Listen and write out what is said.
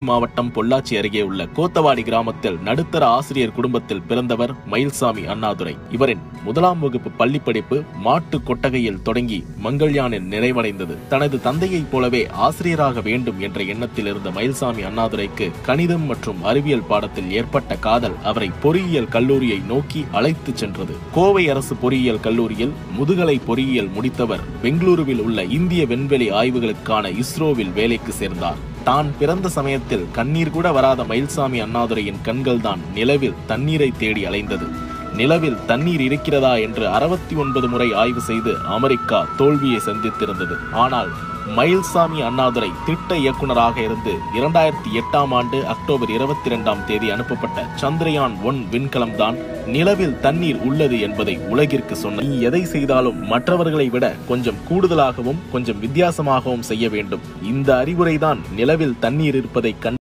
மாவட்டம் பொள்ளாச்சி அருகே உள்ள கோத்தவாடி கிராமத்தில் நடுத்தர ஆசிரியர் குடும்பத்தில் பிறந்தவர் மயில்சாமி அண்ணாதுரை. இவரின் 1ஆம் வகுப்பு பள்ளி படிப்பு மாட்டு கொட்டகையில் தொடங்கி மங்கள்யானில் நிறைவடைந்தது. தனது தந்தையைப் போலவே ஆசிரியராக வேண்டும் என்ற எண்ணத்தில் இருந்த மயில்சாமி அண்ணாதுரைக்கு கணிதம் மற்றும் அறிவியல் பாடத்தில் ஏற்பட்ட காதல் அவரை பொறியியல் கல்லூரியை நோக்கி அழைத்து சென்றது. கோவை அரசு பொறியியல் கல்லூரியில் முதுகலை பொறியியல் முடித்தவர் பெங்களூருவில் உள்ள இந்திய விண்வெளி ஆய்வுகளுக்கான இஸ்ரோவில் வேலைக்கு சேர்ந்தார். தான் பிறந்த சமயத்தில் கண்ணீர் கூட வராத மயில்சாமி அண்ணாதுரையின் கண்கள்தான் நிலவில் தண்ணீரை தேடி அலைந்தது. நிலவில் தண்ணீர் இருக்கிறதா என்று 69 முறை ஆய்வு செய்து அமெரிக்கா தோல்வியை சந்தித்திருந்தது. ஆனால் மயில்சாமி அண்ணாதுரை திட்ட இயக்குநராக இருந்து 2008ஆம் ஆண்டு அக்டோபர் 22ஆம் தேதி அனுப்பப்பட்ட சந்திரயான் 1 விண்கலம் தான் நிலவில் தண்ணீர் உள்ளது என்பதை உலகிற்கு சொன்ன. நீ எதை செய்தாலும் மற்றவர்களை விட கொஞ்சம் கூடுதலாகவும் கொஞ்சம் வித்தியாசமாகவும் செய்ய வேண்டும். இந்த அறிவுரைதான் நிலவில் தண்ணீர் இருப்பதை